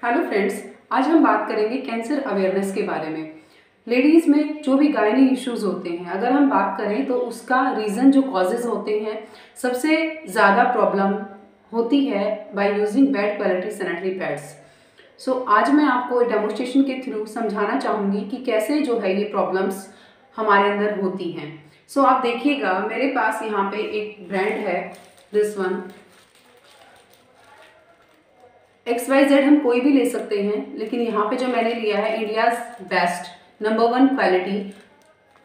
Hello friends, आज हम बात करेंगे कैंसर अवेयरनेस के बारे में। लेडीज़ में जो भी गायनी इश्यूज होते हैं, अगर हम बात करें तो उसका रीज़न जो कॉजेज़ होते हैं, सबसे ज़्यादा प्रॉब्लम होती है by using bad quality sanitary pads. So आज मैं आपको डेमोन्स्ट्रेशन के थ्रू समझाना चाहूँगी कि कैसे जो है ये प्रॉब्लम्स हमारे अंदर होती हैं। सो आप देखिएगा, मेरे पास यहाँ पे एक ब्रांड है, दिस वन XYZ। हम कोई भी ले सकते हैं, लेकिन यहाँ पे जो मैंने लिया है इंडियाज़ बेस्ट नंबर 1 क्वालिटी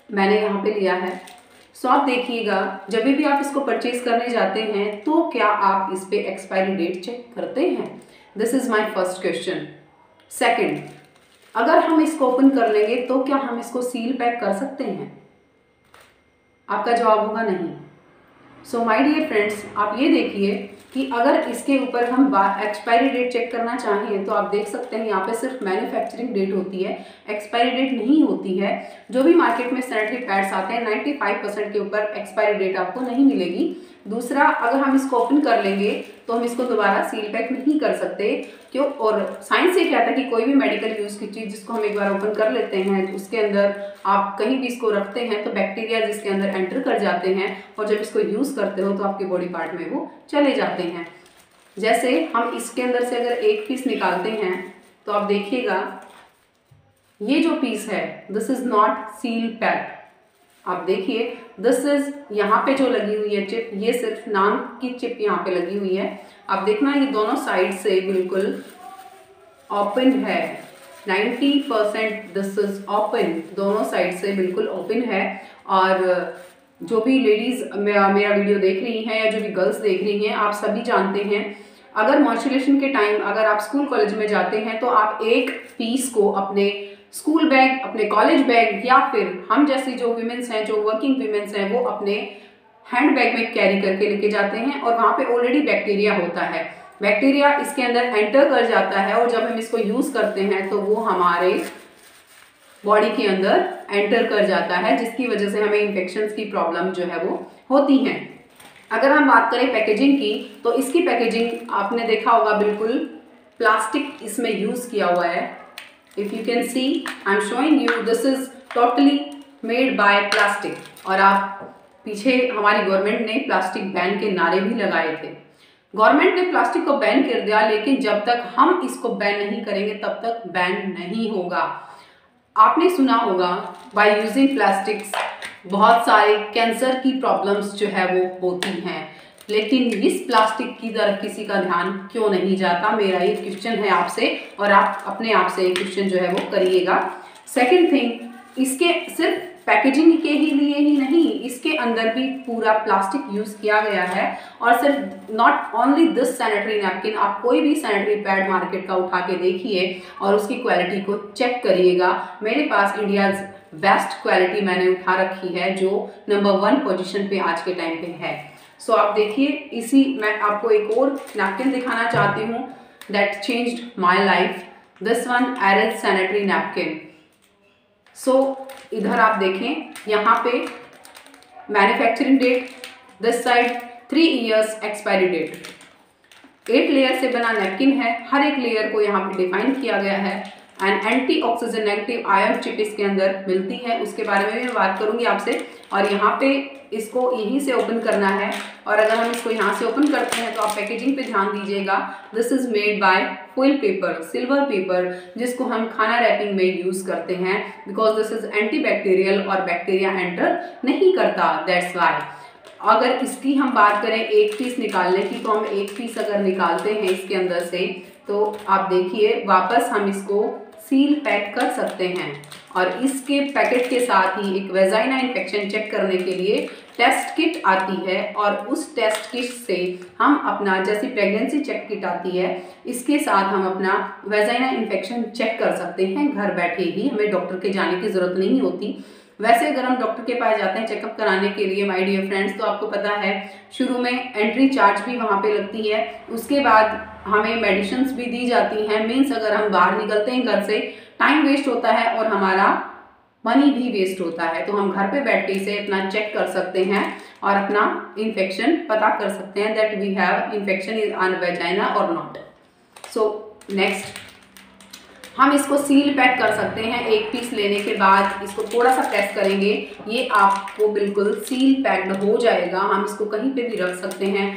मैंने यहाँ पे लिया है। सो आप देखिएगा, जब भी आप इसको परचेज करने जाते हैं तो क्या आप इस पे एक्सपायरी डेट चेक करते हैं? This is my first question. Second, अगर हम इसको ओपन कर लेंगे तो क्या हम इसको सील पैक कर सकते हैं? आपका जवाब होगा नहीं। सो माय डियर फ्रेंड्स, आप ये देखिए कि अगर इसके ऊपर हम एक्सपायरी डेट चेक करना चाहें तो आप देख सकते हैं यहाँ पे सिर्फ मैन्युफैक्चरिंग डेट होती है, एक्सपायरी डेट नहीं होती है। जो भी मार्केट में सैनिटरी पैड्स आते हैं 95% के ऊपर एक्सपायरी डेट आपको नहीं मिलेगी। दूसरा, अगर हम इसको ओपन कर लेंगे तो हम इसको दोबारा सील पैक नहीं कर सकते। क्यों? और साइंस ये कहता है कि कोई भी मेडिकल यूज़ की चीज़ जिसको हम एक बार ओपन कर लेते हैं, उसके अंदर आप कहीं भी इसको रखते हैं तो बैक्टीरिया जिसके अंदर एंटर कर जाते हैं, और जब इसको यूज़ करते हो तो आपके बॉडी पार्ट में वो चले जाते हैं। जैसे हम इसके अंदर से अगर एक पीस निकालते हैं तो आप देखिएगा, ये जो पीस है this is not seal pack. आप देखिए, दिस इज यहाँ पे जो लगी हुई है चिप, ये सिर्फ नाम की चिप यहाँ पे लगी हुई है। आप देखना, ये दोनों साइड से बिल्कुल ओपन है। 90% दिस इज ओपन, दोनों साइड से बिल्कुल ओपन है। और जो भी लेडीज मेरा वीडियो देख रही हैं या जो भी गर्ल्स देख रही हैं, आप सभी जानते हैं, अगर मॉइस्चराइजेशन के टाइम अगर आप स्कूल कॉलेज में जाते हैं तो आप एक पीस को अपने स्कूल बैग, अपने कॉलेज बैग, या फिर हम जैसी जो वीमेंस हैं, जो वर्किंग वीमेंस हैं, वो अपने हैंड बैग में कैरी करके लेके जाते हैं। और वहाँ पे ऑलरेडी बैक्टीरिया होता है, बैक्टीरिया इसके अंदर एंटर कर जाता है, और जब हम इसको यूज़ करते हैं तो वो हमारे बॉडी के अंदर एंटर कर जाता है, जिसकी वजह से हमें इन्फेक्शंस की प्रॉब्लम जो है वो होती हैं। अगर हम बात करें पैकेजिंग की, तो इसकी पैकेजिंग आपने देखा होगा, बिल्कुल प्लास्टिक इसमें यूज़ किया हुआ है। If you can see, I am showing you, this is totally made by plastic. और आप पीछे हमारी गवर्नमेंट ने प्लास्टिक बैन के नारे भी लगाए थे। गवर्नमेंट ने प्लास्टिक को बैन कर दिया, लेकिन जब तक हम इसको बैन नहीं करेंगे तब तक बैन नहीं होगा। आपने सुना होगा, बाय यूजिंग प्लास्टिक्स बहुत सारे कैंसर की प्रॉब्लम्स जो है वो होती हैं, लेकिन इस प्लास्टिक की तरफ किसी का ध्यान क्यों नहीं जाता? मेरा ये क्वेश्चन है आपसे, और आप अपने आप से एक क्वेश्चन जो है वो करिएगा। सेकंड थिंग, इसके सिर्फ पैकेजिंग के ही लिए ही नहीं, इसके अंदर भी पूरा प्लास्टिक यूज़ किया गया है। और सिर्फ not only this sanitary napkin, आप कोई भी सैनिटरी पैड मार्केट का उठा के देखिए और उसकी क्वालिटी को चेक करिएगा। मेरे पास इंडियाज़ बेस्ट क्वालिटी मैंने उठा रखी है, जो नंबर 1 पोजीशन पे आज के टाइम पे है। सो आप देखिए, इसी मैं आपको एक और नैपकिन दिखाना चाहती हूँ that changed my life, this one एरिड सैनिटरी नैपकिन। सो इधर आप देखें, यहाँ पे manufacturing date, this side 3 years expiry date. 8 layer से बना नैपकिन है, हर एक लेयर को यहाँ पे डिफाइन किया गया है। And anti oxygen negative ion chip इसके अंदर मिलती है, उसके बारे में भी मैं बात करूंगी आपसे। और यहाँ पे इसको यहीं से ओपन करना है, और अगर हम इसको यहाँ से ओपन करते हैं तो आप पैकेजिंग पे ध्यान दीजिएगा। This is made bye foil paper, silver paper, जिसको हम खाना रैपिंग में यूज करते हैं, because this is anti bacterial और बैक्टीरिया एंटर नहीं करता, दैट्स वाई। अगर इसकी हम बात करें एक पीस निकालने की, तो हम एक पीस अगर निकालते हैं इसके अंदर से, तो आप देखिए वापस हम इसको सील पैक कर सकते हैं। और इसके पैकेट के साथ ही एक वेजाइना इन्फेक्शन चेक करने के लिए टेस्ट किट आती है, और उस टेस्ट किट से हम अपना, जैसी प्रेगनेंसी चेक किट आती है, इसके साथ हम अपना वेजाइना इन्फेक्शन चेक कर सकते हैं घर बैठे ही, हमें डॉक्टर के जाने की ज़रूरत नहीं होती। वैसे अगर हम डॉक्टर के पास जाते हैं चेकअप कराने के लिए माय डियर फ्रेंड्स, तो आपको पता है शुरू में एंट्री चार्ज भी वहाँ पे लगती है, उसके बाद हमें मेडिसिन्स भी दी जाती हैं। मीन्स अगर हम बाहर निकलते हैं घर से, टाइम वेस्ट होता है और हमारा मनी भी वेस्ट होता है। तो हम घर पे बैठ के इसे अपना चेक कर सकते हैं और अपना इन्फेक्शन पता कर सकते हैं that we have infection in our vagina और नॉट। सो नेक्स्ट, हम इसको सील पैक कर सकते हैं। एक पीस लेने के बाद इसको थोड़ा सा प्रेस करेंगे, ये आपको बिल्कुल सील पैक्ड हो जाएगा। हम इसको कहीं पे भी रख सकते हैं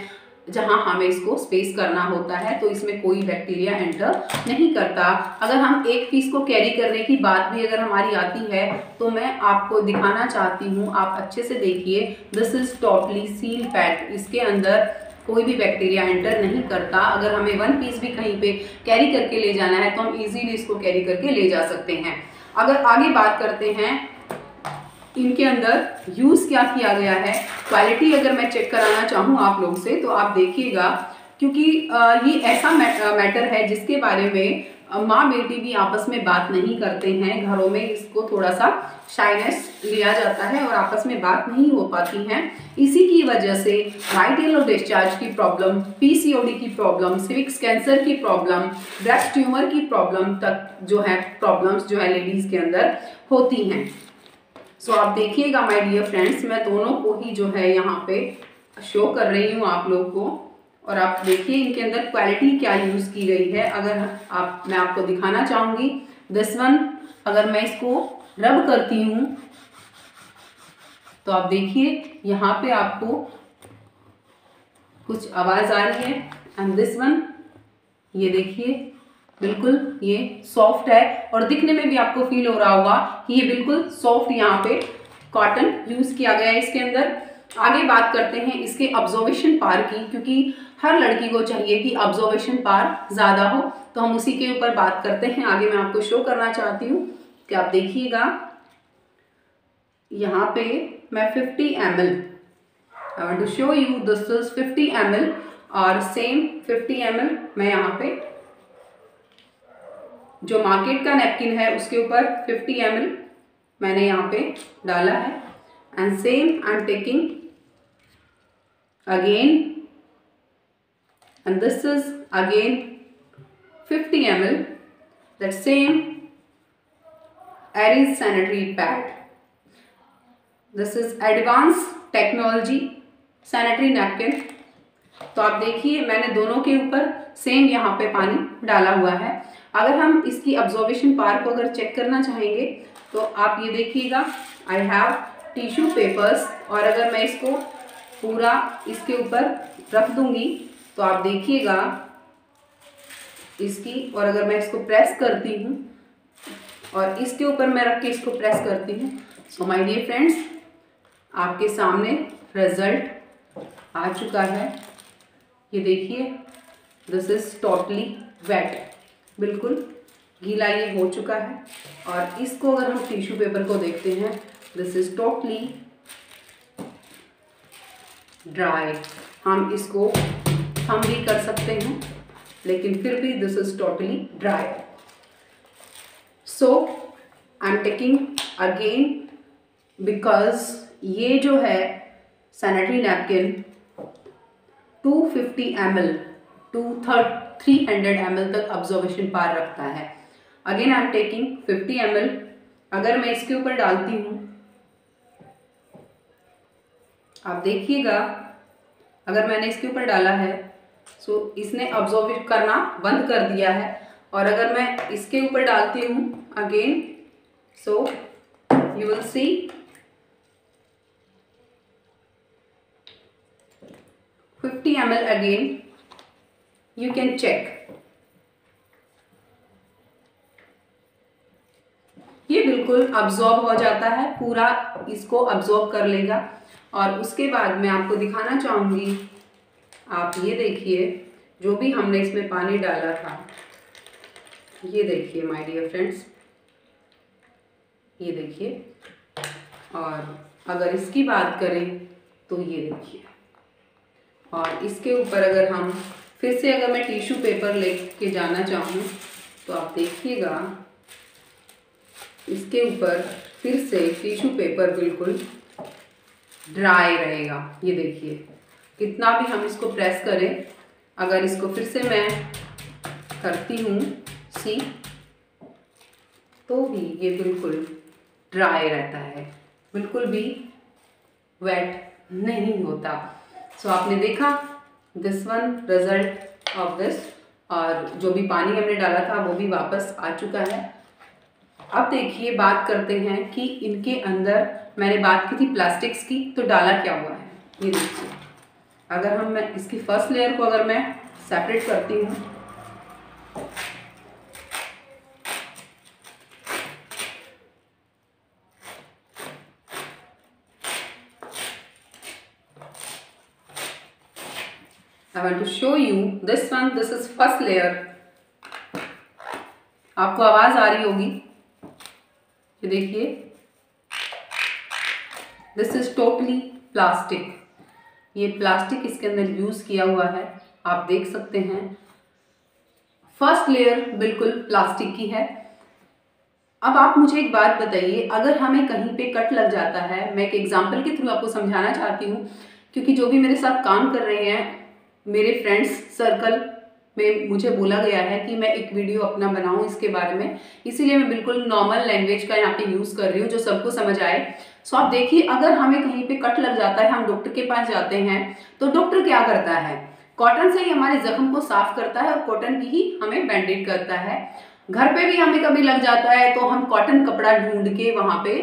जहां हमें इसको स्पेस करना होता है, तो इसमें कोई बैक्टीरिया एंटर नहीं करता। अगर हम एक पीस को कैरी करने की बात भी अगर हमारी आती है तो मैं आपको दिखाना चाहती हूँ, आप अच्छे से देखिए। This is totally seal packed, इसके अंदर कोई भी बैक्टीरिया एंटर नहीं करता। अगर हमें वन पीस भी कहीं पे कैरी करके ले जाना है तो हम इजीली इसको कैरी करके ले जा सकते हैं। अगर आगे बात करते हैं इनके अंदर यूज़ क्या किया गया है, क्वालिटी अगर मैं चेक कराना चाहूँ आप लोग से तो आप देखिएगा, क्योंकि ये ऐसा मैटर है जिसके बारे में माँ बेटी भी आपस में बात नहीं करते हैं। घरों में इसको थोड़ा सा शाइनेस लिया जाता है और आपस में बात नहीं हो पाती हैं। इसी की वजह से राइट येलो डिस्चार्ज की प्रॉब्लम, पीसीओडी की प्रॉब्लम, सिविक्स कैंसर की प्रॉब्लम, ब्रेस्ट ट्यूमर की प्रॉब्लम तक जो है प्रॉब्लम्स जो है लेडीज़ के अंदर होती हैं। सो आप देखिएगा माय डियर फ्रेंड्स, मैं दोनों को ही जो है यहाँ पे शो कर रही हूँ आप लोग को, और आप देखिए इनके अंदर क्वालिटी क्या यूज़ की गई है। अगर मैं आपको दिखाना चाहूँगी दिस वन, अगर मैं इसको रब करती हूँ तो आप देखिए यहाँ पे आपको कुछ आवाज़ आ रही है। एंड दिस वन, ये देखिए बिल्कुल ये सॉफ्ट है और दिखने में भी आपको फील हो रहा होगा कि ये बिल्कुल सॉफ्ट यहाँ पे कॉटन यूज़ किया गया है इसके अंदर। आगे बात करते हैं इसके ऑब्जर्वेशन पावर की, क्योंकि हर लड़की को चाहिए कि ऑब्जर्वेशन पावर ज़्यादा हो, तो हम उसी के ऊपर बात करते हैं। आगे मैं आपको शो करना चाहती हूँ कि आप देखिएगा यहाँ पे मैं 50 ml, I want to show you this is 50 ml, और सेम 50 ml मैं यहाँ पे जो मार्केट का नैपकिन है उसके ऊपर 50 ml मैंने यहाँ पे डाला है। And same I am taking again, and this is again 50 ml, that same Aris sanitary pad. This is advance technology sanitary napkin. तो आप देखिए मैंने दोनों के ऊपर सेम यहाँ पे पानी डाला हुआ है। अगर हम इसकी ऑब्जर्वेशन पावर को अगर चेक करना चाहेंगे तो आप ये देखिएगा, आई हैव टिश्यू पेपर्स, और अगर मैं इसको पूरा इसके ऊपर रख दूंगी तो आप देखिएगा इसकी, और अगर मैं इसको प्रेस करती हूँ और इसके ऊपर मैं रख के इसको प्रेस करती हूँ, सो माय डियर फ्रेंड्स आपके सामने रिजल्ट आ चुका है। ये देखिए दिस इज टोटली वेट, बिल्कुल गीला ये हो चुका है। और इसको अगर हम टिश्यू पेपर को देखते हैं, दिस इज टोटली ड्राई। हम इसको हम भी कर सकते हैं लेकिन फिर भी this is totally dry. So I am taking again, because ये जो है sanitary napkin 250 ml to 300 ml तक ऑब्जर्वेशन पावर रखता है। Again I am taking 50 ml, अगर मैं इसके ऊपर डालती हूँ आप देखिएगा, अगर मैंने इसके ऊपर डाला है सो इसने ऑब्जर्व करना बंद कर दिया है। और अगर मैं इसके ऊपर डालती हूँ again, so you will see $50 ml again, you can check। ये बिल्कुल अब्जॉर्ब हो जाता है, पूरा इसको अब्जॉर्ब कर लेगा। और उसके बाद मैं आपको दिखाना चाहूँगी, आप ये देखिए जो भी हमने इसमें पानी डाला था, ये देखिए माय डियर फ्रेंड्स, ये देखिए। और अगर इसकी बात करें तो ये देखिए, और इसके ऊपर अगर हम फिर से अगर मैं टिश्यू पेपर लेके जाना चाहूँ तो आप देखिएगा इसके ऊपर फिर से टिश्यू पेपर बिल्कुल ड्राई रहेगा। ये देखिए कितना भी हम इसको प्रेस करें, अगर इसको फिर से मैं करती हूँ सी, तो भी ये बिल्कुल ड्राई रहता है, बिल्कुल भी वेट नहीं होता। सो आपने देखा this one result of this और जो भी पानी हमने डाला था वो भी वापस आ चुका है। अब देखिए बात करते हैं कि इनके अंदर मैंने बात की थी प्लास्टिक्स की, तो डाला क्या हुआ है। ये देखिए, अगर मैं इसकी फर्स्ट लेयर को अगर मैं सेपरेट करती हूँ, I want to show you this one. This is first layer. आपको आवाज आ रही होगी, ये देखिए, दिस इज टोटली प्लास्टिक। ये प्लास्टिक इसके अंदर यूज किया हुआ है, आप देख सकते हैं। फर्स्ट लेयर बिल्कुल प्लास्टिक की है। अब आप मुझे एक बात बताइए, अगर हमें कहीं पे कट लग जाता है, मैं एक एग्जांपल के थ्रू आपको समझाना चाहती हूँ, क्योंकि जो भी मेरे साथ काम कर रहे हैं, मेरे फ्रेंड्स सर्कल में मुझे बोला गया है कि मैं एक वीडियो अपना बनाऊं इसके बारे में, इसीलिए मैं बिल्कुल नॉर्मल लैंग्वेज का यहाँ पे यूज़ कर रही हूँ जो सबको समझ आए। सो आप देखिए, अगर हमें कहीं पे कट लग जाता है, हम डॉक्टर के पास जाते हैं, तो डॉक्टर क्या करता है, कॉटन से ही हमारे जख्म को साफ करता है और कॉटन की ही हमें बैंडेज करता है। घर पे भी हमें कभी लग जाता है तो हम कॉटन कपड़ा ढूंढ के वहां पे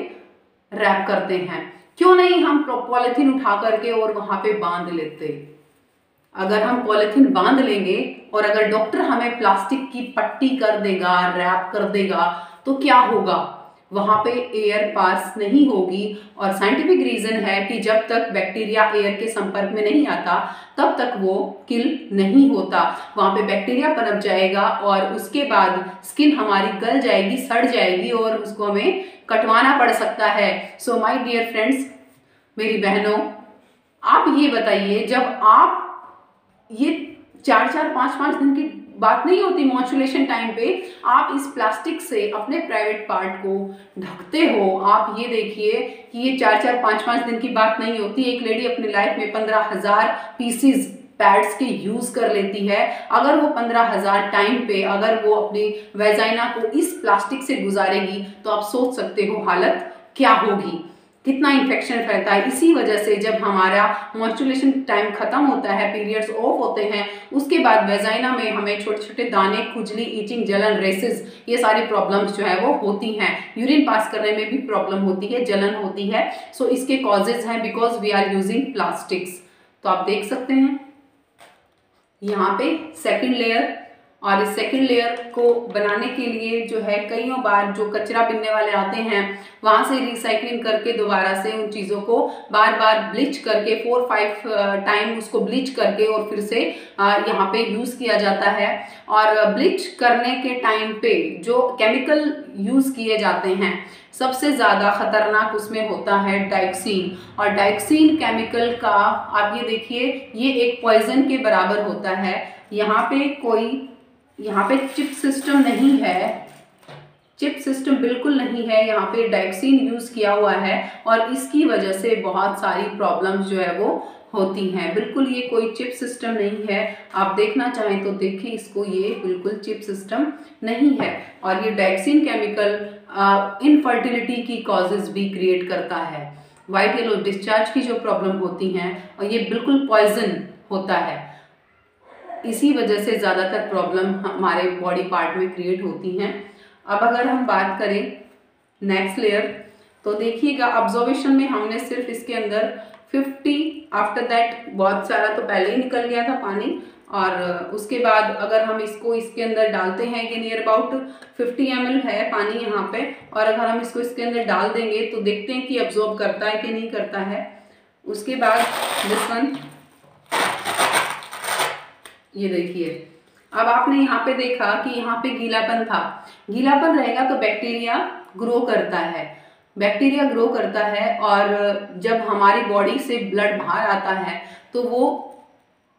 रैप करते हैं, क्यों नहीं हम पॉलिथीन उठा करके और वहां पे बांध लेते। अगर हम पॉलिथीन बांध लेंगे और अगर डॉक्टर हमें प्लास्टिक की पट्टी कर देगा, रैप कर देगा, तो क्या होगा, वहां पे एयर पास नहीं होगी। और साइंटिफिक रीजन है कि जब तक बैक्टीरिया एयर के संपर्क में नहीं आता तब तक वो किल नहीं होता। वहां पे बैक्टीरिया पनप जाएगा और उसके बाद स्किन हमारी गल जाएगी, सड़ जाएगी और उसको हमें कटवाना पड़ सकता है। सो माय डियर फ्रेंड्स, मेरी बहनों, आप ये बताइए, जब आप ये 4-4, 5-5 दिन की बात नहीं होती मॉइस्चराइजेशन टाइम पे, आप इस प्लास्टिक से अपने प्राइवेट पार्ट को ढकते हो, आप ये देखिए कि ये 4-4, 5-5 दिन की बात नहीं होती। एक लेडी अपनी लाइफ में 15,000 पीसीज पैड्स के यूज कर लेती है। अगर वो 15,000 टाइम पे अगर वो अपनी वेजाइना को इस प्लास्टिक से गुजारेगी तो आप सोच सकते हो हालत क्या होगी, कितना इन्फेक्शन फैलता है। इसी वजह से जब हमारा मॉइस्चराइजेशन टाइम खत्म होता है, पीरियड्स ऑफ होते हैं, उसके बाद वेजाइना में हमें छोटे छोटे दाने, खुजली, ईचिंग, जलन, रेसेस, ये सारी प्रॉब्लम्स जो है वो होती हैं। यूरिन पास करने में भी प्रॉब्लम होती है, जलन होती है। सो इसके कॉजेज हैं because we are using plastics. तो आप देख सकते हैं यहाँ पे सेकेंड लेयर, और इस सेकंड लेयर को बनाने के लिए जो है कईयों बार जो कचरा बिनने वाले आते हैं वहां से रिसाइकलिंग करके दोबारा से उन चीज़ों को बार बार ब्लीच करके 4-5 टाइम उसको ब्लीच करके और फिर से यहाँ पे यूज़ किया जाता है। और ब्लीच करने के टाइम पे जो केमिकल यूज़ किए जाते हैं सबसे ज़्यादा खतरनाक उसमें होता है डाइक्सीन। और डाइक्सीन केमिकल का आप ये देखिए, ये एक पॉइजन के बराबर होता है। यहाँ पे चिप सिस्टम नहीं है, चिप सिस्टम बिल्कुल नहीं है, यहाँ पे डाइक्सीन यूज किया हुआ है और इसकी वजह से बहुत सारी प्रॉब्लम्स जो है वो होती हैं। बिल्कुल ये कोई चिप सिस्टम नहीं है, आप देखना चाहें तो देखें इसको, ये बिल्कुल चिप सिस्टम नहीं है। और ये डाइक्सीन केमिकल इनफर्टिलिटी की कॉजेज भी क्रिएट करता है, वाइट येलो डिस्चार्ज की जो प्रॉब्लम होती हैं, और ये बिल्कुल पॉइजन होता है। इसी वजह से ज़्यादातर प्रॉब्लम हमारे बॉडी पार्ट में क्रिएट होती हैं। अब अगर हम बात करें नेक्स्ट लेयर, तो देखिएगा ऑब्जर्वेशन में हमने सिर्फ इसके अंदर 50, आफ्टर दैट बहुत सारा तो पहले ही निकल गया था पानी, और उसके बाद अगर हम इसको इसके अंदर डालते हैं, ये नियर अबाउट 50 ml है पानी यहाँ पे, और अगर हम इसको इसके अंदर डाल देंगे तो देखते हैं कि अब्जॉर्ब करता है कि नहीं करता है। उसके बाद दिस वन, ये देखिए, अब आपने यहाँ पे देखा कि यहाँ पे गीलापन था, गीलापन रहेगा तो बैक्टीरिया ग्रो करता है, बैक्टीरिया ग्रो करता है, और जब हमारी बॉडी से ब्लड बाहर आता है तो वो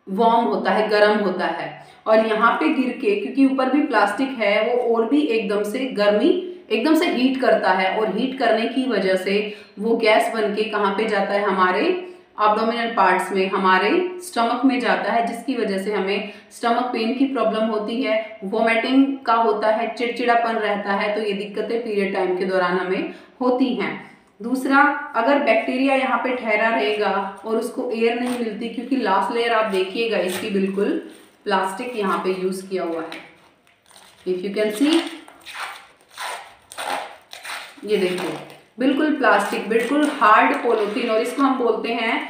वार्म होता है, गर्म होता है, और यहाँ पे गिर के, क्योंकि ऊपर भी प्लास्टिक है, वो और भी एकदम से गर्मी, एकदम से हीट करता है, और हीट करने की वजह से वो गैस बन के कहाँ पे जाता है, हमारे एब्डोमिनल पार्ट्स में, हमारे स्टमक में जाता है, जिसकी वजह से हमें स्टमक पेन की प्रॉब्लम होती है, वोमिटिंग का होता है, चिड़चिड़ापन रहता है। तो ये दिक्कतें पीरियड टाइम के दौरान हमें होती हैं। दूसरा, अगर बैक्टीरिया यहाँ पे ठहरा रहेगा और उसको एयर नहीं मिलती, क्योंकि लास्ट लेयर आप देखिएगा इसकी बिल्कुल प्लास्टिक यहाँ पे यूज किया हुआ है। इफ यू कैन सी, ये देखिए बिल्कुल प्लास्टिक, बिल्कुल हार्ड पॉलीथीन। और इसको हम बोलते हैं,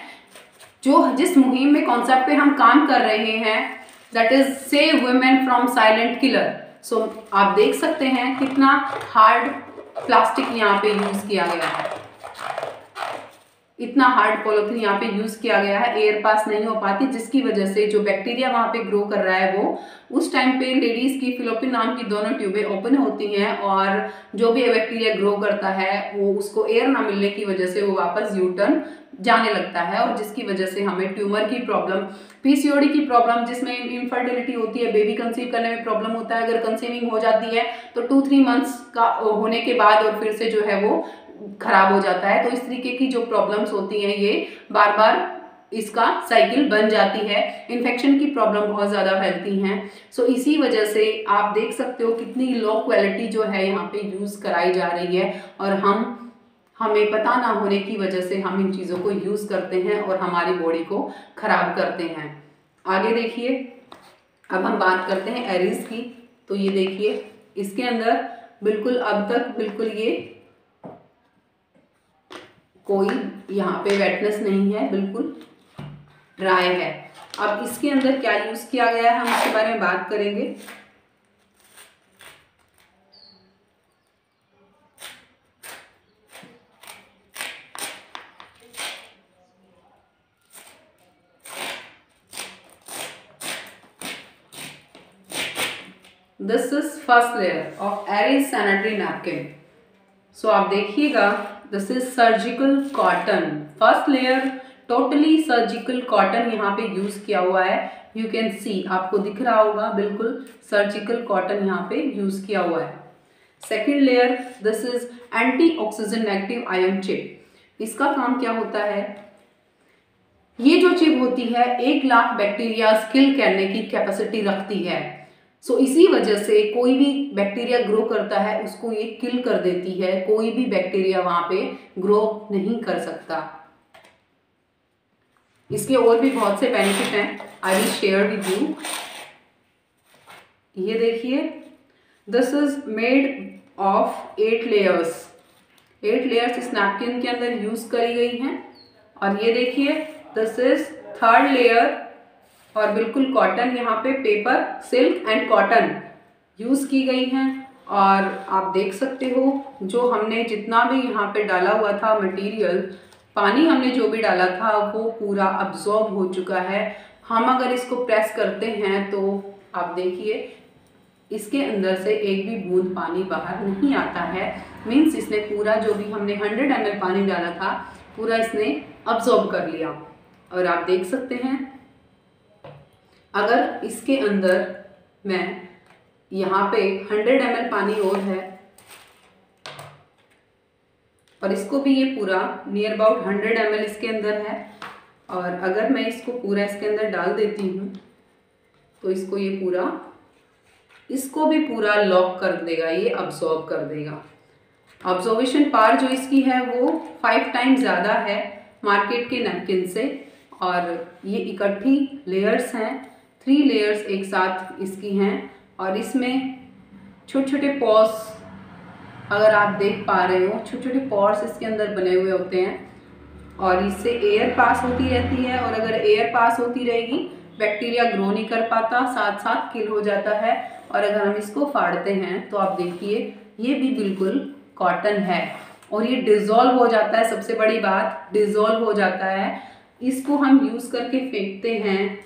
जो जिस मुहिम में कॉन्सेप्ट पे हम काम कर रहे हैं, that is save women from silent killer. So आप देख सकते हैं कितना हार्ड प्लास्टिक यहाँ पे यूज किया गया है, इतना हार्ड पॉलीथीन यहाँ पे यूज किया गया है, एयर पास नहीं हो पाती, जिसकी वजह से जो बैक्टीरिया वहाँ पे ग्रो कर रहा है वो उस टाइम पे लेडीज की फिलोपिन नाम की दोनों ट्यूबें ओपन होती हैं, और जो भी बैक्टीरिया ग्रो करता है वो उसको एयर ना मिलने की वजह से वो वापस यूटर्न जाने लगता है, और जिसकी वजह से हमें ट्यूमर की प्रॉब्लम, पीसीओडी की प्रॉब्लम, जिसमें इनफर्टिलिटी होती है, बेबी कंसीव करने में प्रॉब्लम होता है। अगर कंसीविंग हो जाती है तो 2-3 मंथ्स का होने के बाद और फिर से जो है वो खराब हो जाता है। तो इस तरीके की जो प्रॉब्लम्स होती हैं ये बार बार इसका साइकिल बन जाती है। इन्फेक्शन की प्रॉब्लम बहुत ज़्यादा फैलती हैं। सो इसी वजह से आप देख सकते हो कितनी लो क्वालिटी जो है यहाँ पे यूज़ कराई जा रही है, और हमें पता ना होने की वजह से हम इन चीज़ों को यूज़ करते हैं और हमारी बॉडी को खराब करते हैं। आगे देखिए, अब हम बात करते हैं एरीज की। तो ये देखिए इसके अंदर बिल्कुल अब तक बिल्कुल ये कोई यहाँ पे वेटनेस नहीं है, बिल्कुल ड्राई है। अब इसके अंदर क्या यूज़ किया गया है हम इसके बारे में बात करेंगे। This is first layer of एरीज सैनिटरी नैपकिन। सो आप देखिएगा, this is surgical cotton. First layer totally surgical cotton यहाँ पे यूज किया हुआ है। यू कैन सी, आपको दिख रहा होगा, बिल्कुल सर्जिकल कॉटन यहाँ पे यूज किया हुआ है। Second layer, this is anti oxygen negative ion chip. इसका काम क्या होता है, ये जो चिप होती है 1 लाख बैक्टीरिया किल करने की कैपेसिटी रखती है। सो इसी वजह से कोई भी बैक्टीरिया ग्रो करता है उसको ये किल कर देती है, कोई भी बैक्टीरिया वहां पे ग्रो नहीं कर सकता। इसके और भी बहुत से बेनिफिट हैं, I will share with you. ये देखिए, this is made of 8 layers. 8 layers इस नैपकिन के अंदर यूज करी गई हैं। और ये देखिए, दिस इज थर्ड लेयर, और बिल्कुल कॉटन, यहाँ पे paper, silk and cotton use की गई हैं। और आप देख सकते हो जो हमने जितना भी यहाँ पे डाला हुआ था मटेरियल, पानी हमने जो भी डाला था वो पूरा अब्जॉर्ब हो चुका है। हम अगर इसको प्रेस करते हैं तो आप देखिए इसके अंदर से एक भी बूंद पानी बाहर नहीं आता है। मीन्स इसने पूरा जो भी हमने 100 ml पानी डाला था पूरा इसने अब्जॉर्ब कर लिया। और आप देख सकते हैं, अगर इसके अंदर मैं यहाँ पे 100 ml पानी और है, और इसको भी ये पूरा नियर अबाउट 100 ml इसके अंदर है, और अगर मैं इसको पूरा इसके अंदर डाल देती हूँ तो इसको ये पूरा, इसको भी पूरा लॉक कर देगा, ये अब्सॉर्ब कर देगा। ऑब्जॉर्वेशन पावर जो इसकी है वो 5 टाइम्स ज़्यादा है मार्केट के नैपकिन से। और ये इकट्ठी लेयर्स हैं, 3 लेयर्स एक साथ इसकी हैं, और इसमें छोटे छोटे पॉर्स, अगर आप देख पा रहे हो, छोटे छोटे पॉर्स इसके अंदर बने हुए होते हैं, और इससे एयर पास होती रहती है। और अगर एयर पास होती रहेगी बैक्टीरिया ग्रो नहीं कर पाता, साथ साथ किल हो जाता है। और अगर हम इसको फाड़ते हैं तो आप देखिए ये भी बिल्कुल कॉटन है, और ये डिज़ोल्व हो जाता है। सबसे बड़ी बात, डिज़ोल्व हो जाता है। इसको हम यूज़ करके फेंकते हैं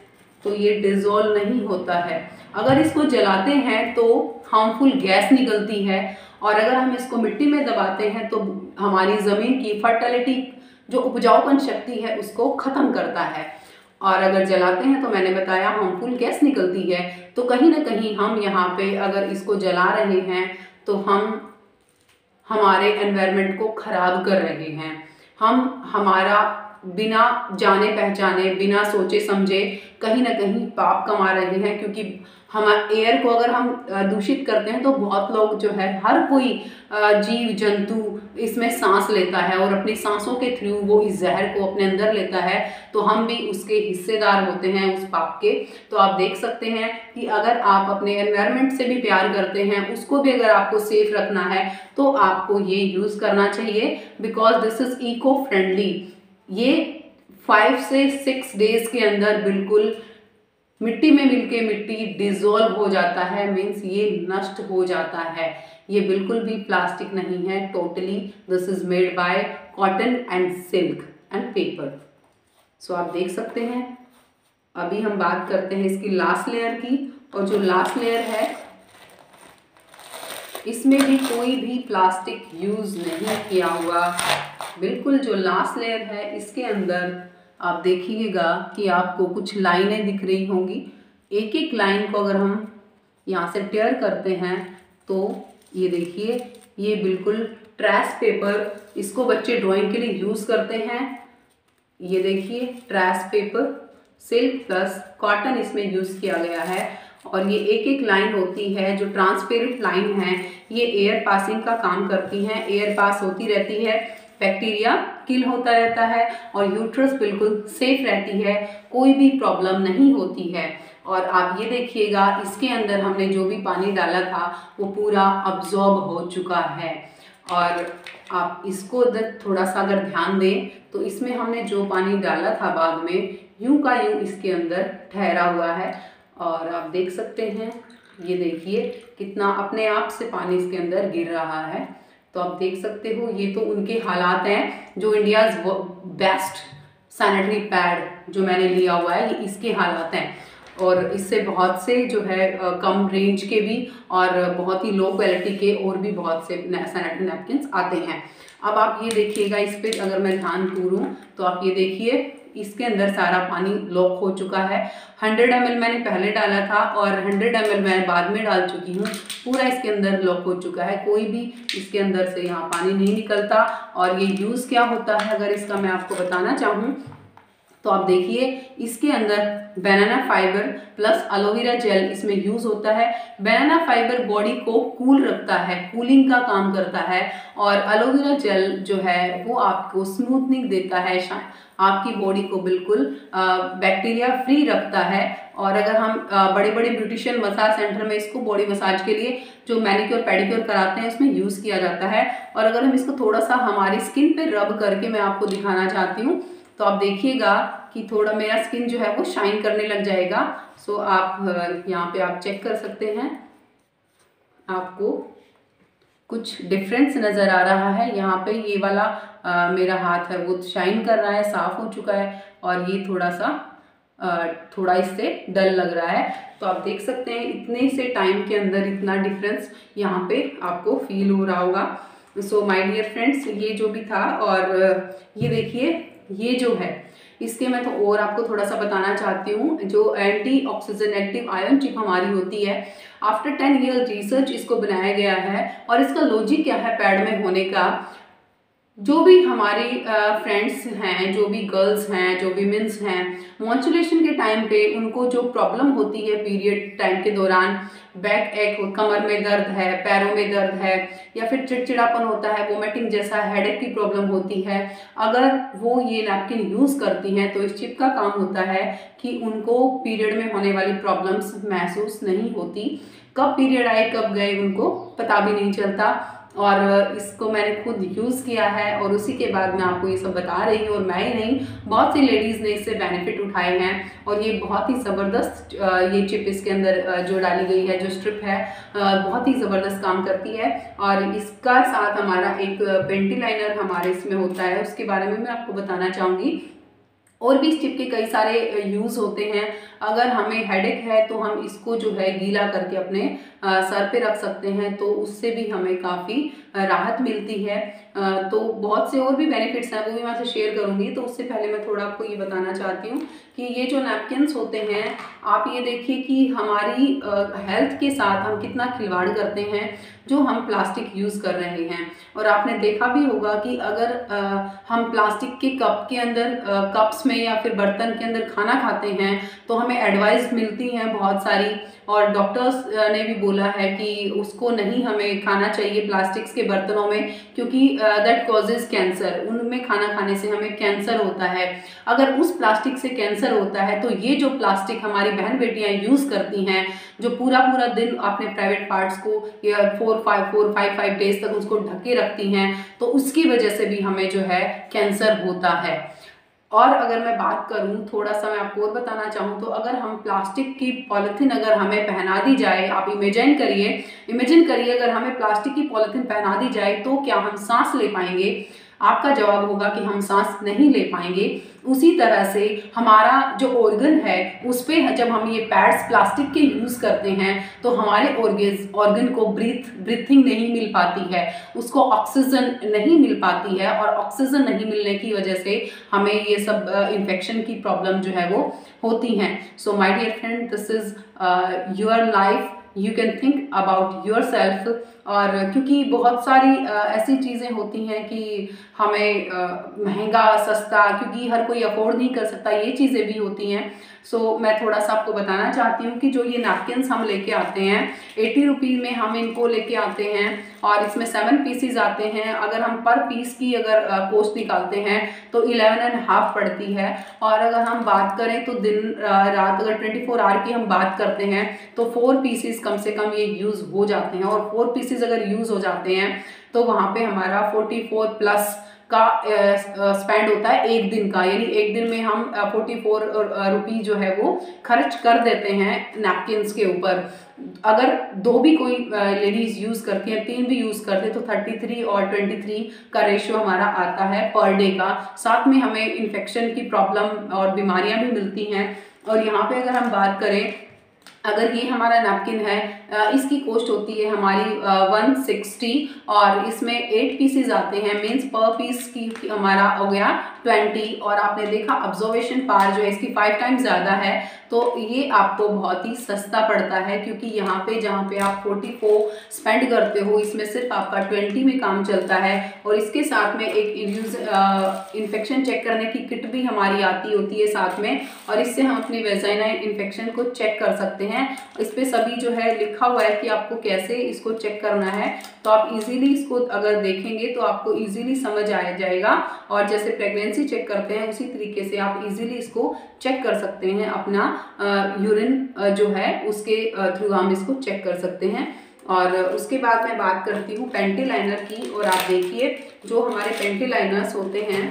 तो ये डिज़ोल्व नहीं होता है। अगर इसको जलाते हैं तो हार्मफुल गैस निकलती है, और अगर हम इसको मिट्टी में दबाते हैं तो हमारी ज़मीन की फर्टिलिटी, जो उपजाऊपन शक्ति है, उसको ख़त्म करता है। और अगर जलाते हैं तो मैंने बताया हार्मफुल गैस निकलती है। तो कहीं ना कहीं हम यहाँ पे अगर इसको जला रहे हैं तो हम हमारे एनवायरनमेंट को खराब कर रहे हैं। हम हमारा बिना जाने पहचाने, बिना सोचे समझे कहीं ना कहीं पाप कमा रहे हैं, क्योंकि हम एयर को अगर हम दूषित करते हैं तो बहुत लोग जो है, हर कोई जीव जंतु इसमें सांस लेता है और अपनी सांसों के थ्रू वो इस जहर को अपने अंदर लेता है, तो हम भी उसके हिस्सेदार होते हैं उस पाप के। तो आप देख सकते हैं कि अगर आप अपने एनवायरनमेंट से भी प्यार करते हैं, उसको भी अगर आपको सेफ रखना है तो आपको ये यूज करना चाहिए, because this is eco friendly. ये 5 से 6 डेज के अंदर बिल्कुल मिट्टी में मिलके मिट्टी डिजोल्व हो जाता है, मीन्स ये नष्ट हो जाता है। ये बिल्कुल भी प्लास्टिक नहीं है, totally this is made by cotton and silk and paper. So आप देख सकते हैं। अभी हम बात करते हैं इसकी लास्ट लेयर की, और जो लास्ट लेयर है इसमें भी कोई भी प्लास्टिक यूज नहीं किया हुआ। बिल्कुल जो लास्ट लेयर है इसके अंदर आप देखिएगा कि आपको कुछ लाइनें दिख रही होंगी। एक एक लाइन को अगर हम यहाँ से टेयर करते हैं तो ये देखिए, ये बिल्कुल ट्रेस पेपर, इसको बच्चे ड्राइंग के लिए यूज करते हैं। ये देखिए trace paper, silk plus cotton इसमें यूज किया गया है। और ये एक एक लाइन होती है जो ट्रांसपेरेंट लाइन है, ये एयर पासिंग का काम करती हैं। एयर पास होती रहती है, बैक्टीरिया किल होता रहता है और यूट्रस बिल्कुल सेफ रहती है, कोई भी प्रॉब्लम नहीं होती है। और आप ये देखिएगा इसके अंदर हमने जो भी पानी डाला था वो पूरा अब्जॉर्ब हो चुका है। और आप इसको थोड़ा सा अगर ध्यान दें तो इसमें हमने जो पानी डाला था बाद में, यूं का यूं इसके अंदर ठहरा हुआ है। और आप देख सकते हैं, ये देखिए कितना अपने आप से पानी इसके अंदर गिर रहा है। तो आप देख सकते हो, ये तो उनके हालात हैं जो इंडियाज बेस्ट सैनिटरी पैड जो मैंने लिया हुआ है, ये इसके हालात हैं। और इससे बहुत से जो है कम रेंज के भी और बहुत ही लो क्वालिटी के और भी बहुत से सैनिटरी नैपकिन्स आते हैं। अब आप ये देखिएगा, इस पर अगर मैं ध्यान दूँ तो आप ये देखिए इसके अंदर सारा पानी लॉक हो चुका है। 100 ml मैंने पहले डाला था और 100 ml मैं बाद में डाल चुकी हूँ। पूरा इसके अंदर लॉक हो चुका है, कोई भी इसके अंदर से यहाँ पानी नहीं निकलता। और ये यूज़ क्या होता है अगर इसका मैं आपको बताना चाहूँ तो आप देखिए इसके अंदर बनाना फाइबर प्लस एलोवेरा जेल इसमें यूज होता है। बनाना फाइबर बॉडी को कूल रखता है, कूलिंग का काम करता है, और एलोवेरा जेल जो है वो आपको स्मूथनिंग देता है, आपकी बॉडी को बिल्कुल बैक्टीरिया फ्री रखता है। और अगर हम बड़े बड़े ब्यूटिशियन मसाज सेंटर में इसको बॉडी मसाज के लिए जो मैनिक्योर पेडिक्योर कराते हैं उसमें यूज किया जाता है। और अगर हम इसको थोड़ा सा हमारी स्किन पे रब करके मैं आपको दिखाना चाहती हूँ तो आप देखिएगा कि थोड़ा मेरा स्किन जो है वो शाइन करने लग जाएगा। सो आप यहाँ पे आप चेक कर सकते हैं, आपको कुछ डिफरेंस नज़र आ रहा है। यहाँ पे ये वाला मेरा हाथ है वो शाइन कर रहा है, साफ हो चुका है, और ये थोड़ा इससे डल लग रहा है। तो आप देख सकते हैं इतने से टाइम के अंदर इतना डिफरेंस यहाँ पे आपको फील हो रहा होगा। सो माय डियर फ्रेंड्स, ये जो भी था, और ये देखिए ये जो है इसके मैं तो और आपको थोड़ा सा बताना चाहती हूँ। जो anti oxygen active ion chip हमारी होती है, आफ्टर 10 ईयर रिसर्च इसको बनाया गया है। और इसका लॉजिक क्या है पैड में होने का, जो भी हमारी फ्रेंड्स हैं, जो भी गर्ल्स हैं, जो वीमेंस हैं, मॉन्चुलेशन के टाइम पे उनको जो प्रॉब्लम होती है पीरियड टाइम के दौरान, बैक एक, कमर में दर्द है, पैरों में दर्द है, या फिर चिड़चिड़ापन होता है, वोमिटिंग जैसा हेडेक की प्रॉब्लम होती है, अगर वो ये नैपकिन यूज़ करती हैं तो इस चिप का काम होता है कि उनको पीरियड में होने वाली प्रॉब्लम्स महसूस नहीं होती। कब पीरियड आए कब गए उनको पता भी नहीं चलता। और इसको मैंने खुद यूज़ किया है और उसी के बाद मैं आपको ये सब बता रही हूँ। और मैं ही नहीं, बहुत सी लेडीज़ ने इससे बेनिफिट उठाए हैं। और ये बहुत ही ज़बरदस्त ये चिप इसके अंदर जो डाली गई है, जो स्ट्रिप है, बहुत ही ज़बरदस्त काम करती है। और इसका साथ हमारा एक पेंटी लाइनर हमारे इसमें होता है, उसके बारे में मैं आपको बताना चाहूँगी। और भी इस चिप के कई सारे यूज़ होते हैं। अगर हमें हेडेक है तो हम इसको जो है गीला करके अपने सर पे रख सकते हैं, तो उससे भी हमें काफ़ी राहत मिलती है। तो बहुत से और भी बेनिफिट्स हैं, वो भी मैं आपसे शेयर करूंगी। तो उससे पहले मैं थोड़ा आपको ये बताना चाहती हूँ कि ये जो नैपकिन्स होते हैं, आप ये देखिए कि हमारी हेल्थ के साथ हम कितना खिलवाड़ करते हैं जो हम प्लास्टिक यूज़ कर रहे हैं। और आपने देखा भी होगा कि अगर हम प्लास्टिक के कप के अंदर कप्स में या फिर बर्तन के अंदर खाना खाते हैं तो हमें हमें एडवाइस मिलती हैं बहुत सारी, और डॉक्टर्स ने भी बोला है कि उसको नहीं हमें खाना चाहिए प्लास्टिक्स के बर्तनों में, क्योंकि दैट कॉजेज कैंसर, उनमें खाना खाने से हमें कैंसर होता है। अगर उस प्लास्टिक से कैंसर होता है तो ये जो प्लास्टिक हमारी बहन बेटियां यूज़ करती हैं, जो पूरा पूरा दिन अपने प्राइवेट पार्ट्स को या 4-5 डेज तक उसको ढके रखती हैं, तो उसकी वजह से भी हमें जो है कैंसर होता है। और अगर मैं बात करूं, थोड़ा सा मैं आपको और बताना चाहूँ तो अगर हम प्लास्टिक की पॉलिथीन अगर हमें पहना दी जाए, आप इमेजिन करिए अगर हमें प्लास्टिक की पॉलिथीन पहना दी जाए तो क्या हम सांस ले पाएंगे? आपका जवाब होगा कि हम सांस नहीं ले पाएंगे। उसी तरह से हमारा जो ऑर्गन है उस पर जब हम ये पैड्स प्लास्टिक के यूज़ करते हैं तो हमारे ऑर्गन को ब्रीथिंग नहीं मिल पाती है, उसको ऑक्सीजन नहीं मिल पाती है, और ऑक्सीजन नहीं मिलने की वजह से हमें ये सब इन्फेक्शन की प्रॉब्लम जो है वो होती हैं। So my dear friend, this is your life, you can think about yourself. और क्योंकि बहुत सारी ऐसी चीज़ें होती हैं कि हमें महंगा सस्ता, क्योंकि हर कोई अफोर्ड नहीं कर सकता, ये चीज़ें भी होती हैं। सो मैं थोड़ा सा आपको बताना चाहती हूँ कि जो ये नैपकिन्स हम लेके आते हैं 80 रुपीज़ में हम इनको लेके आते हैं, और इसमें 7 पीसीज आते हैं। अगर हम पर पीस की अगर कॉस्ट निकालते हैं तो 11.5 पड़ती है। और अगर हम बात करें तो दिन रात अगर 24 आवर की हम बात करते हैं तो 4 पीसीज कम से कम ये यूज़ हो जाते हैं, और 4 पीसीज अगर यूज़ हो जाते हैं तो वहाँ पे हमारा 44 प्लस का स्पेंड होता है एक दिन का, यानी एक दिन में हम 44 रुपीज़ जो है वो खर्च कर देते हैं नैपकिन्स के ऊपर। अगर 2 भी कोई लेडीज यूज़ करती हैं, 3 भी यूज़ करते हैं तो 33 और 23 का रेशियो हमारा आता है पर डे का। साथ में हमें इन्फेक्शन की प्रॉब्लम और बीमारियां भी मिलती हैं। और यहाँ पे अगर हम बात करें, अगर ये हमारा नैपकिन है, इसकी कॉस्ट होती है हमारी 160, और इसमें 8 पीसेज आते हैं, मीन्स पर पीस की हमारा हो गया 20। और आपने देखा ऑब्जर्वेशन पावर जो है इसकी 5 टाइम्स ज़्यादा है, तो ये आपको बहुत ही सस्ता पड़ता है, क्योंकि यहाँ पे जहाँ पे आप 44 स्पेंड करते हो इसमें सिर्फ आपका 20 में काम चलता है। और इसके साथ में एक इन्फेक्शन चेक करने की किट भी हमारी आती होती है साथ में, और इससे हम अपनी वेजाइना इन्फेक्शन को चेक कर सकते हैं। इस पे सभी जो है लिखा हुआ है कि आपको कैसे इसको चेक करना है, तो आप इजीली इसको अगर देखेंगे तो आपको इजीली समझ आ जाएगा। और जैसे प्रेगनेंसी चेक करते हैं उसी तरीके से आप इजीली इसको चेक कर सकते हैं, अपना यूरिन जो है उसके थ्रू हम इसको चेक कर सकते हैं। और उसके बाद मैं बात करती हूँ पेंटी लाइनर की। और आप देखिए जो हमारे पेंटी लाइनर्स होते हैं,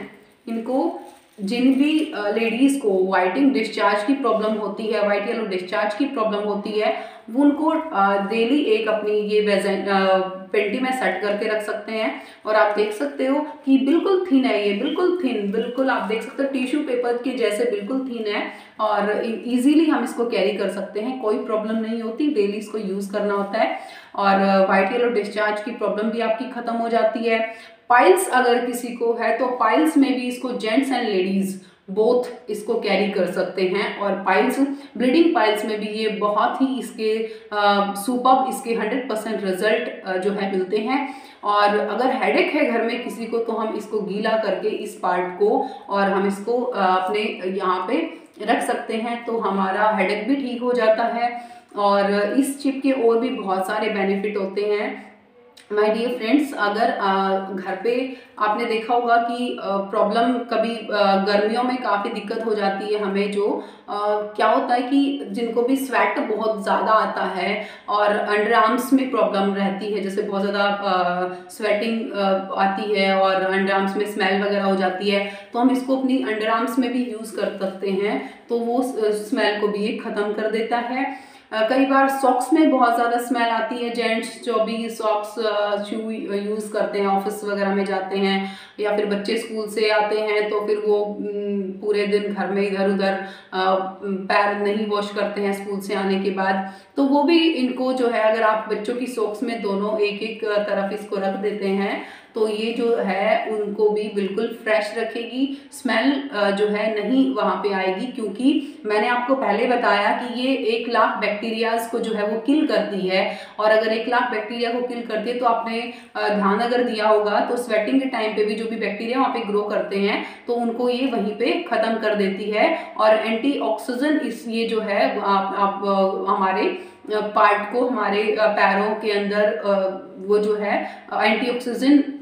इनको जिन भी लेडीज़ को वाइटिंग डिस्चार्ज की प्रॉब्लम होती है, वाइट येलो डिस्चार्ज की प्रॉब्लम होती है, वो उनको डेली एक अपनी ये पेंटी में सेट करके रख सकते हैं। और आप देख सकते हो कि बिल्कुल थिन है, ये बिल्कुल थिन, बिल्कुल आप देख सकते हो टिश्यू पेपर के जैसे बिल्कुल थिन है, और इजीली हम इसको कैरी कर सकते हैं, कोई प्रॉब्लम नहीं होती, डेली इसको यूज़ करना होता है। और वाइट येलो डिस्चार्ज की प्रॉब्लम भी आपकी ख़त्म हो जाती है। पाइल्स अगर किसी को है तो पाइल्स में भी इसको जेंट्स एंड लेडीज बोथ इसको कैरी कर सकते हैं। और पाइल्स, ब्लीडिंग पाइल्स में भी ये बहुत ही इसके सुपर्ब, इसके 100% रिजल्ट जो है मिलते हैं। और अगर हेडेक है घर में किसी को तो हम इसको गीला करके इस पार्ट को और हम इसको अपने यहाँ पे रख सकते हैं, तो हमारा हेडेक भी ठीक हो जाता है। और इस चिप के और भी बहुत सारे बेनिफिट होते हैं माय डियर फ्रेंड्स। अगर घर पे आपने देखा होगा कि प्रॉब्लम कभी गर्मियों में काफ़ी दिक्कत हो जाती है हमें, जो क्या होता है कि जिनको भी स्वेट बहुत ज़्यादा आता है और अंडर आर्म्स में प्रॉब्लम रहती है, जैसे बहुत ज़्यादा स्वेटिंग आती है और अंडर आर्म्स में स्मेल वगैरह हो जाती है, तो हम इसको अपनी अंडर आर्म्स में भी यूज़ कर सकते हैं, तो वो स्मेल को भी ये ख़त्म कर देता है। कई बार सॉक्स में बहुत ज़्यादा स्मेल आती है, जेंट्स जो भी सॉक्स शू यूज़ करते हैं, ऑफिस वगैरह में जाते हैं या फिर बच्चे स्कूल से आते हैं तो फिर वो पूरे दिन घर में इधर उधर पैर नहीं वॉश करते हैं स्कूल से आने के बाद, तो वो भी इनको जो है अगर आप बच्चों की सॉक्स में दोनों एक एक तरफ इसको रख देते हैं तो ये जो है उनको भी बिल्कुल फ्रेश रखेगी, स्मेल जो है नहीं वहाँ पे आएगी, क्योंकि मैंने आपको पहले बताया कि ये 1 लाख बैक्टीरियाज को जो है वो किल करती है। और अगर 1 लाख बैक्टीरिया को किल करती है तो आपने ध्यान अगर दिया होगा तो स्वेटिंग के टाइम पे भी जो भी बैक्टीरिया वहाँ पे ग्रो करते हैं तो उनको ये वहीं पे खत्म कर देती है। और एंटीऑक्सीडेंट इस ये जो है आप हमारे पार्ट को, हमारे पैरों के अंदर वो जो है एंटीऑक्सीडेंट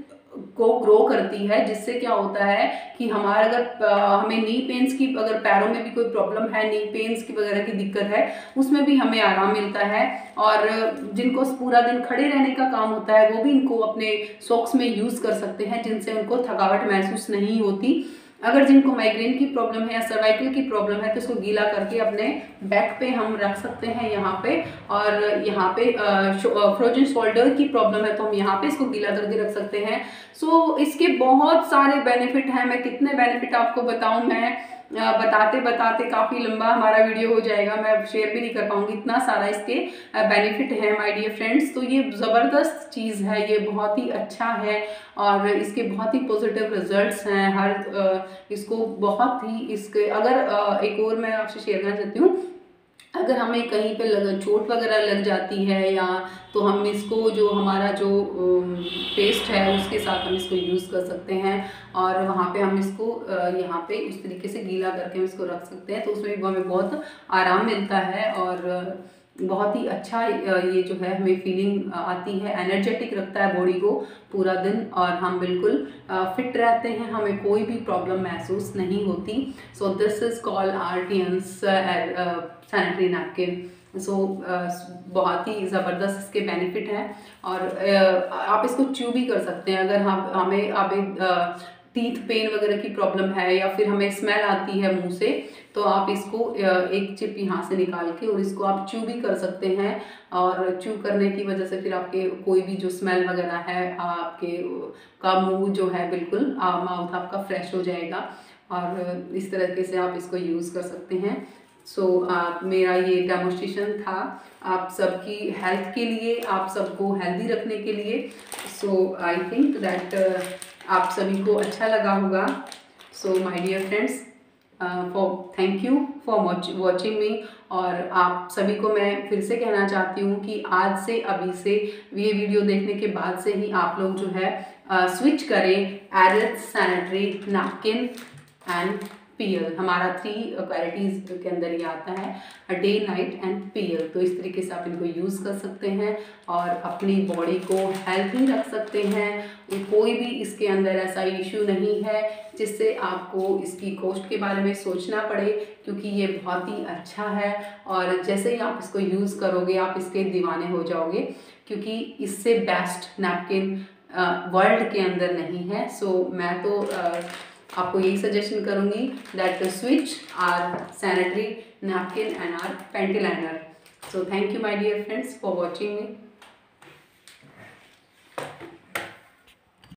को ग्रो करती है, जिससे क्या होता है कि हमारा अगर हमें नी पेन्स की, अगर पैरों में भी कोई प्रॉब्लम है, नी पेन्स की वगैरह की दिक्कत है, उसमें भी हमें आराम मिलता है। और जिनको पूरा दिन खड़े रहने का काम होता है वो भी इनको अपने सॉक्स में यूज़ कर सकते हैं, जिनसे उनको थकावट महसूस नहीं होती। अगर जिनको माइग्रेन की प्रॉब्लम है या सर्वाइकल की प्रॉब्लम है तो इसको गीला करके अपने बैक पे हम रख सकते हैं यहाँ पे। और यहाँ पे फ्रोजन शोल्डर की प्रॉब्लम है तो हम यहाँ पे इसको गीला करके रख सकते हैं। सो इसके बहुत सारे बेनिफिट हैं, मैं कितने बेनिफिट आपको बताऊँ, मैं बताते बताते काफ़ी लंबा हमारा वीडियो हो जाएगा, मैं शेयर भी नहीं कर पाऊंगी, इतना सारा इसके बेनिफिट है माय डियर फ्रेंड्स। तो ये ज़बरदस्त चीज़ है, ये बहुत ही अच्छा है और इसके बहुत ही पॉजिटिव रिजल्ट्स हैं। इसको बहुत ही इसके अगर एक और मैं आपसे शेयर करना चाहती हूँ, अगर हमें कहीं पे चोट वगैरह लग जाती है या तो हम इसको जो हमारा जो पेस्ट है उसके साथ हम इसको यूज़ कर सकते हैं और वहाँ पे हम इसको यहाँ पे इस तरीके से गीला करके हम इसको रख सकते हैं, तो उसमें भी हमें बहुत आराम मिलता है और बहुत ही अच्छा ये जो है हमें फीलिंग आती है, एनर्जेटिक रखता है बॉडी को पूरा दिन और हम बिल्कुल फिट रहते हैं, हमें कोई भी प्रॉब्लम महसूस नहीं होती। सो दिस इज़ कॉल्ड आर्टियंस सैनिटरी नैपकिन। सो बहुत ही ज़बरदस्त इसके बेनिफिट हैं और आप इसको च्यू भी कर सकते हैं। अगर हमें टीथ पेन वगैरह की प्रॉब्लम है या फिर हमें स्मेल आती है मुंह से, तो आप इसको एक चिप यहाँ से निकाल के और इसको आप च्यू भी कर सकते हैं और च्यू करने की वजह से फिर आपके कोई भी जो स्मेल वगैरह है आपके का मुंह जो है बिल्कुल माउथ आपका फ्रेश हो जाएगा और इस तरीके से आप इसको यूज़ कर सकते हैं। सो मेरा ये डेमोन्स्ट्रेशन था आप सबकी हेल्थ के लिए, आप सबको हेल्दी रखने के लिए। सो आई थिंक दैट आप सभी को अच्छा लगा होगा। So my dear friends, thank you for watching me. और आप सभी को मैं फिर से कहना चाहती हूँ कि आज से, अभी से ये वीडियो देखने के बाद से ही आप लोग जो है स्विच करें एरिथ सैनिटरी नैपकिन एंड पीएल। हमारा 3 क्वालिटीज़ के अंदर ये आता है, डे नाइट एंड पीएल। तो इस तरीके से आप इनको यूज़ कर सकते हैं और अपनी बॉडी को हेल्थी रख सकते हैं। कोई भी इसके अंदर ऐसा इशू नहीं है जिससे आपको इसकी कॉस्ट के बारे में सोचना पड़े, क्योंकि ये बहुत ही अच्छा है और जैसे ही आप इसको यूज़ करोगे आप इसके दीवाने हो जाओगे, क्योंकि इससे बेस्ट नैपकिन वर्ल्ड के अंदर नहीं है। सो मैं तो आपको यही सजेशन करूँगी that switch our sanitary napkin and our panty liner. So thank you my dear friends for watching me.